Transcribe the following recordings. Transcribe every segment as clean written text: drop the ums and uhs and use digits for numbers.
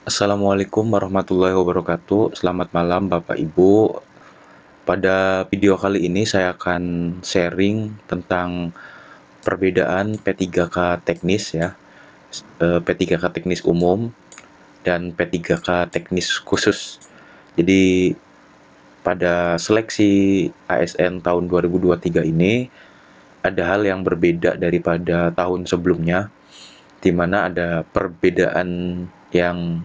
Assalamualaikum warahmatullahi wabarakatuh. Selamat malam Bapak Ibu. Pada video kali ini saya akan sharing tentang perbedaan P3K teknis ya. P3K teknis umum dan P3K teknis khusus. Jadi pada seleksi ASN tahun 2023 ini ada hal yang berbeda daripada tahun sebelumnya, di mana ada perbedaan yang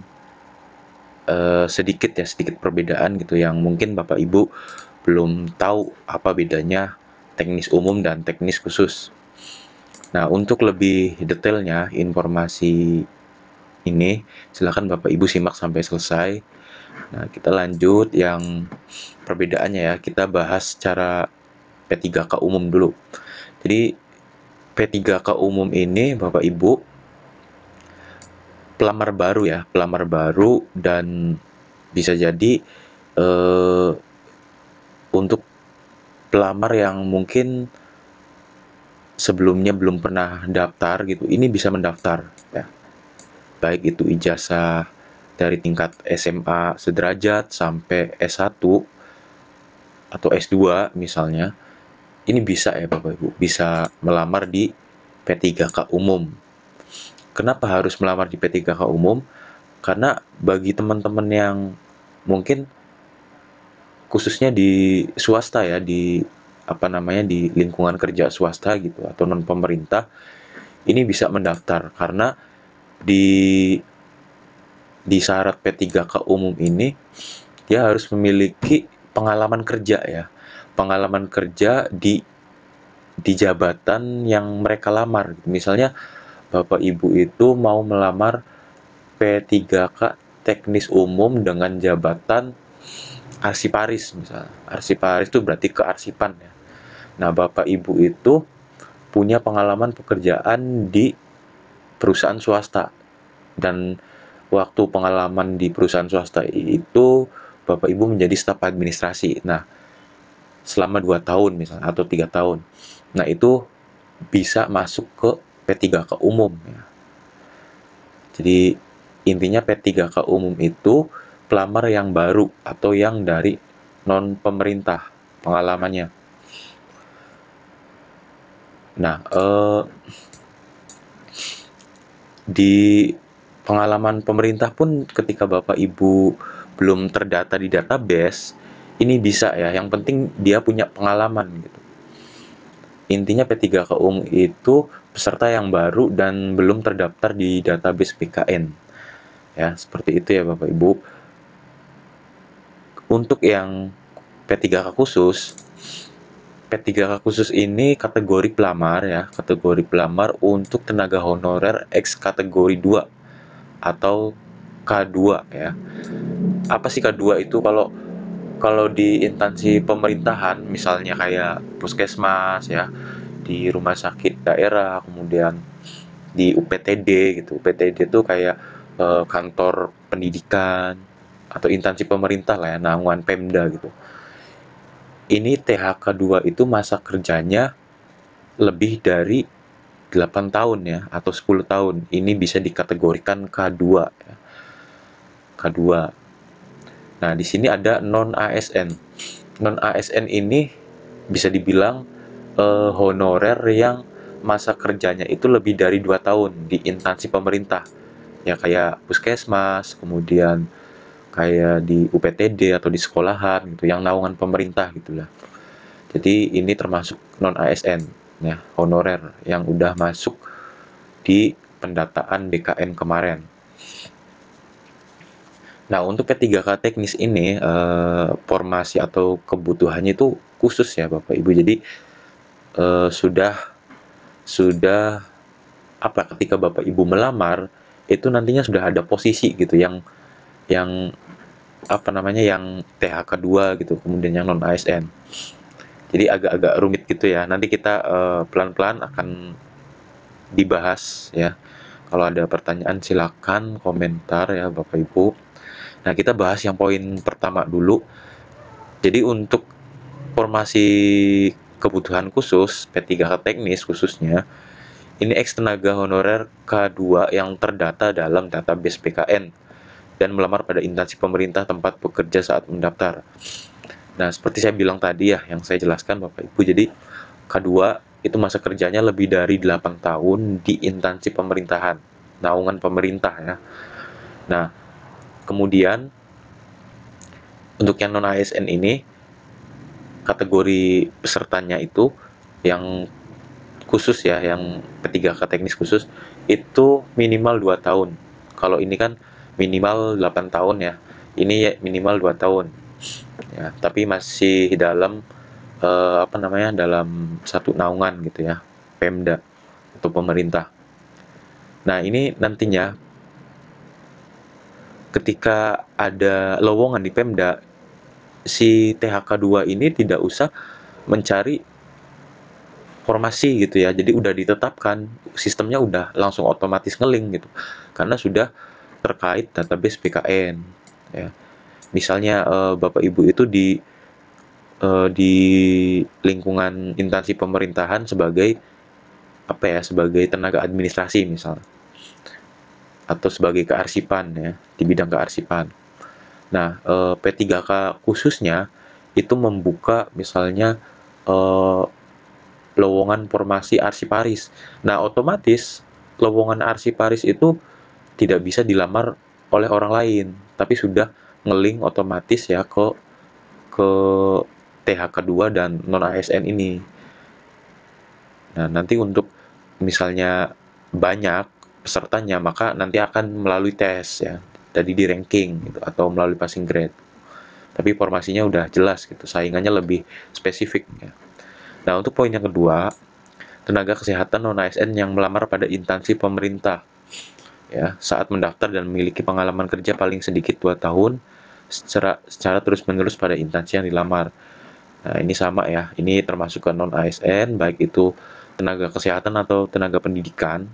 sedikit perbedaan gitu yang mungkin Bapak Ibu belum tahu apa bedanya teknis umum dan teknis khusus. Nah, untuk lebih detailnya informasi ini, silakan Bapak Ibu simak sampai selesai. Nah, kita lanjut yang perbedaannya ya. Kita bahas secara P3K umum dulu. Jadi, P3K umum ini Bapak Ibu pelamar baru dan bisa jadi untuk pelamar yang mungkin sebelumnya belum pernah daftar gitu, ini bisa mendaftar ya. Baik itu ijazah dari tingkat SMA sederajat sampai S1 atau S2 misalnya, ini bisa ya Bapak Ibu, bisa melamar di P3K umum. Kenapa harus melamar di P3K umum? Karena bagi teman-teman yang mungkin khususnya di swasta ya, di di lingkungan kerja swasta gitu atau non pemerintah, ini bisa mendaftar karena di syarat P3K umum ini dia harus memiliki pengalaman kerja ya. Pengalaman kerja di jabatan yang mereka lamar. Misalnya Bapak Ibu itu mau melamar P3K teknis umum dengan jabatan arsiparis misalnya. Arsiparis itu berarti kearsipan ya. Nah, Bapak Ibu itu punya pengalaman pekerjaan di perusahaan swasta. Dan waktu pengalaman di perusahaan swasta itu Bapak Ibu menjadi staf administrasi. Nah, selama 2 tahun misalnya atau 3 tahun. Nah, itu bisa masuk ke P3K umum ya. Jadi intinya P3K umum itu pelamar yang baru atau yang dari non pemerintah pengalamannya. Nah, di pengalaman pemerintah pun ketika Bapak Ibu belum terdata di database, ini bisa ya, yang penting dia punya pengalaman gitu. Intinya P3K umum itu peserta yang baru dan belum terdaftar di database BKN. Ya, seperti itu ya Bapak Ibu. Untuk yang P3K khusus, P3K khusus ini kategori pelamar ya, kategori pelamar untuk tenaga honorer X kategori 2 atau K2 ya. Apa sih K2 itu? Kalau kalau di instansi pemerintahan misalnya kayak puskesmas ya, di rumah sakit daerah, kemudian di UPTD gitu. UPTD itu kayak kantor pendidikan atau instansi pemerintah lah ya, naungan Pemda gitu. Ini THK 2 itu masa kerjanya lebih dari 8 tahun ya atau 10 tahun. Ini bisa dikategorikan K2 ya. K2. Nah, di sini ada non ASN. Non ASN ini bisa dibilang honorer yang masa kerjanya itu lebih dari 2 tahun di instansi pemerintah. Ya kayak puskesmas, kemudian kayak di UPTD atau di sekolahan gitu, yang naungan pemerintah gitulah. Jadi ini termasuk non ASN ya, honorer yang udah masuk di pendataan BKN kemarin. Nah, untuk P3K teknis ini formasi atau kebutuhannya itu khusus ya Bapak Ibu. Jadi sudah ketika Bapak Ibu melamar itu nantinya sudah ada posisi gitu yang yang THK 2 gitu, kemudian yang non ASN. Jadi agak-agak rumit gitu ya. Nanti kita pelan-pelan akan dibahas ya. Kalau ada pertanyaan silakan komentar ya Bapak Ibu. Nah, kita bahas yang poin pertama dulu. Jadi untuk formasi kebutuhan khusus P3K teknis khususnya, ini ex tenaga honorer K2 yang terdata dalam database PKN dan melamar pada instansi pemerintah tempat bekerja saat mendaftar. Nah, seperti saya bilang tadi ya, yang saya jelaskan Bapak Ibu, jadi K2 itu masa kerjanya lebih dari 8 tahun di instansi pemerintahan, naungan pemerintah ya. Nah, kemudian untuk yang non ASN ini, kategori pesertanya itu yang khusus ya, yang P3K teknis khusus itu minimal 2 tahun. Kalau ini kan minimal 8 tahun ya. Ini ya minimal 2 tahun. Ya, tapi masih dalam dalam satu naungan gitu ya, Pemda atau pemerintah. Nah, ini nantinya ketika ada lowongan di Pemda, si THK2 ini tidak usah mencari formasi gitu ya. Jadi udah ditetapkan, sistemnya udah langsung otomatis ngeling gitu. Karena sudah terkait database BKN ya. Misalnya Bapak Ibu itu di lingkungan instansi pemerintahan sebagai sebagai tenaga administrasi misalnya, atau sebagai kearsipan ya, di bidang kearsipan. Nah, P3K khususnya itu membuka misalnya eh, lowongan formasi arsiparis. Nah, otomatis lowongan arsiparis itu tidak bisa dilamar oleh orang lain, tapi sudah ngeling otomatis ya ke THK2 dan non ASN ini. Nah, nanti untuk misalnya banyak pesertanya, maka nanti akan melalui tes ya, jadi di ranking gitu, atau melalui passing grade. Tapi formasinya udah jelas gitu, saingannya lebih spesifik ya. Nah, untuk poin yang kedua, tenaga kesehatan non ASN yang melamar pada instansi pemerintah ya saat mendaftar dan memiliki pengalaman kerja paling sedikit 2 tahun secara terus-menerus pada instansi yang dilamar. Nah, ini sama ya, ini termasuk ke non ASN, baik itu tenaga kesehatan atau tenaga pendidikan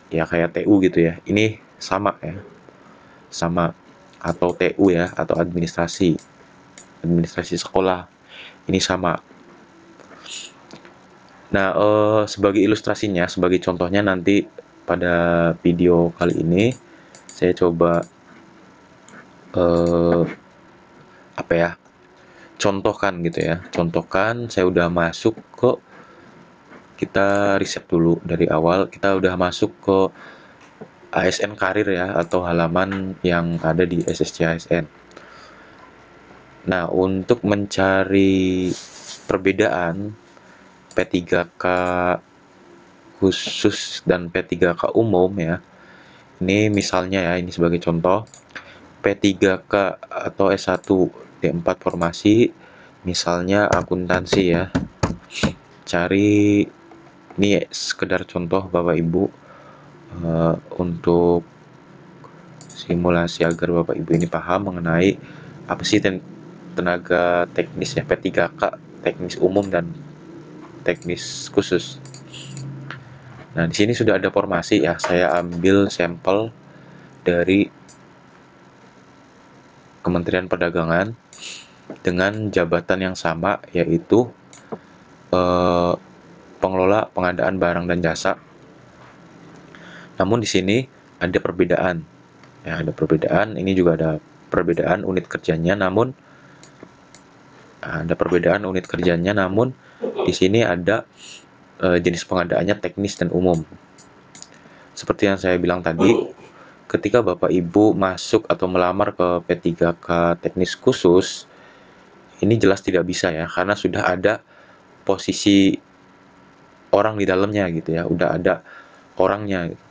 ya, kayak TU gitu ya. Ini sama ya, sama, atau TU ya, atau administrasi sekolah, ini sama. Nah, sebagai ilustrasinya, sebagai contohnya nanti pada video kali ini saya coba eh, contohkan gitu ya. Contohkan saya udah masuk ke, kita riset dulu dari awal, kita udah masuk ke ASN karir ya, atau halaman yang ada di SSC ASN. Nah, untuk mencari perbedaan P3K khusus dan P3K umum ya, ini misalnya ya, ini sebagai contoh, P3K atau S1 D4 formasi, misalnya akuntansi ya. Cari, ini sekedar contoh Bapak Ibu, untuk simulasi agar Bapak Ibu ini paham mengenai apa sih tenaga teknis ya, P3K teknis umum dan teknis khusus. Nah, di sini sudah ada formasi ya. Saya ambil sampel dari Kementerian Perdagangan dengan jabatan yang sama, yaitu pengelola pengadaan barang dan jasa. Namun di sini ada perbedaan. Ya, ada perbedaan. Ini juga ada perbedaan unit kerjanya, namun di sini ada jenis pengadaannya teknis dan umum. Seperti yang saya bilang tadi, ketika Bapak Ibu masuk atau melamar ke P3K teknis khusus, ini jelas tidak bisa ya, karena sudah ada posisi orang di dalamnya gitu ya, udah ada orangnya gitu,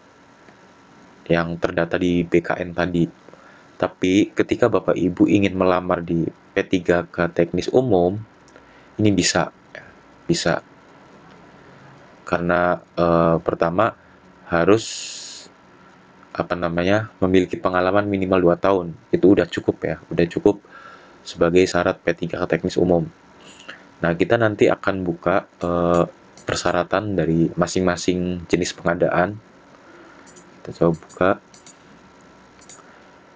yang terdata di BKN tadi. Tapi ketika Bapak Ibu ingin melamar di P3K teknis umum, ini bisa, karena pertama harus memiliki pengalaman minimal 2 tahun. Itu udah cukup ya, udah cukup sebagai syarat P3K teknis umum. Nah, kita nanti akan buka persyaratan dari masing-masing jenis pengadaan. Kita coba buka.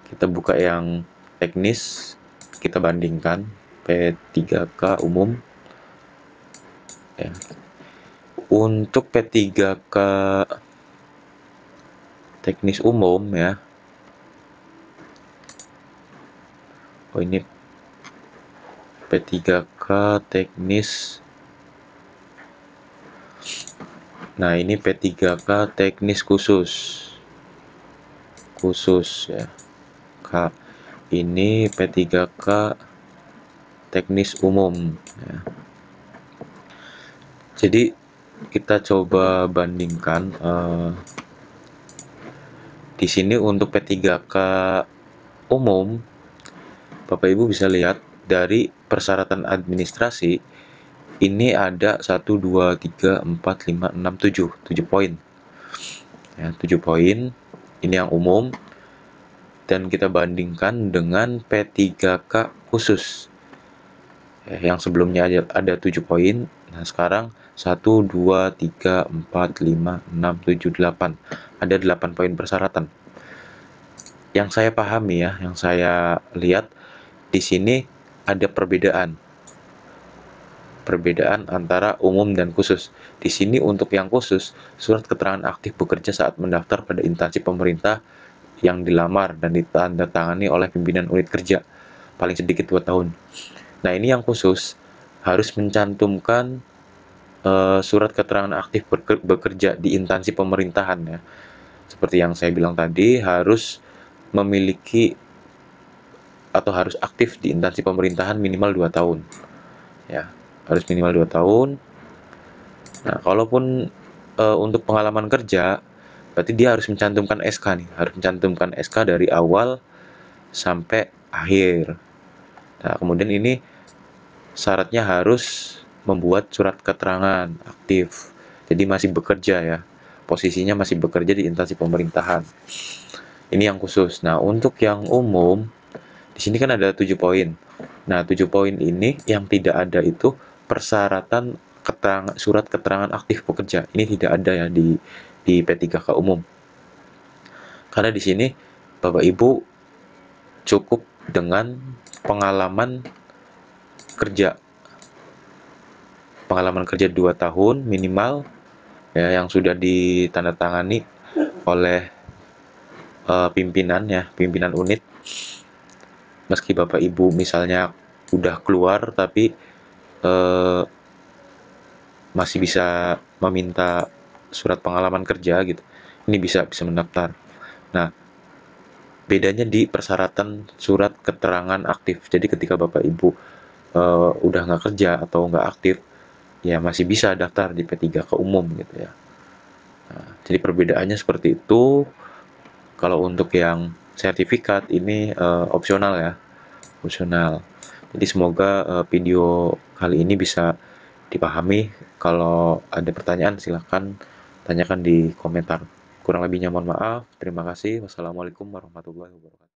Kita buka yang teknis, kita bandingkan P3K umum ya. Untuk P3K teknis umum ya, Oh, ini P3K teknis. Nah, ini P3K teknis khusus. Ya. K. Ini P3K teknis umum ya. Jadi kita coba bandingkan di sini untuk P3K umum, Bapak Ibu bisa lihat dari persyaratan administrasi ini ada 1 2 3 4 5 6 7 poin. Ya, 7 poin. Ini yang umum dan kita bandingkan dengan P3K khusus. Ya, yang sebelumnya ada 7 poin. Nah, sekarang 1 2 3 4 5 6 7 8. Ada 8 poin persyaratan. Yang saya pahami ya, yang saya lihat di sini ada perbedaan antara umum dan khusus. Di sini untuk yang khusus, surat keterangan aktif bekerja saat mendaftar pada instansi pemerintah yang dilamar dan ditandatangani oleh pimpinan unit kerja paling sedikit 2 tahun. Nah, ini yang khusus harus mencantumkan surat keterangan aktif bekerja di instansi pemerintahan ya. Seperti yang saya bilang tadi, harus memiliki atau harus aktif di instansi pemerintahan minimal 2 tahun. Ya, harus minimal 2 tahun. Nah, kalaupun untuk pengalaman kerja, berarti dia harus mencantumkan SK nih, harus mencantumkan SK dari awal sampai akhir. Nah, kemudian ini syaratnya harus membuat surat keterangan aktif. Jadi masih bekerja ya. Posisinya masih bekerja di instansi pemerintahan. Ini yang khusus. Nah, untuk yang umum, di sini kan ada 7 poin. Nah, 7 poin ini yang tidak ada itu persyaratan surat keterangan aktif pekerja. Ini tidak ada ya di P3K umum. Karena di sini Bapak Ibu cukup dengan pengalaman kerja. Pengalaman kerja 2 tahun minimal ya, yang sudah ditandatangani oleh pimpinan unit. Meski Bapak Ibu misalnya udah keluar tapi masih bisa meminta surat pengalaman kerja gitu, ini bisa mendaftar. Nah, bedanya di persyaratan surat keterangan aktif. Jadi ketika Bapak Ibu udah nggak kerja atau nggak aktif, ya masih bisa daftar di P3K umum gitu ya. Nah, jadi perbedaannya seperti itu. Kalau untuk yang sertifikat ini opsional ya, opsional. Jadi semoga video kali ini bisa dipahami. Kalau ada pertanyaan silahkan tanyakan di komentar. Kurang lebihnya mohon maaf. Terima kasih. Wassalamualaikum warahmatullahi wabarakatuh.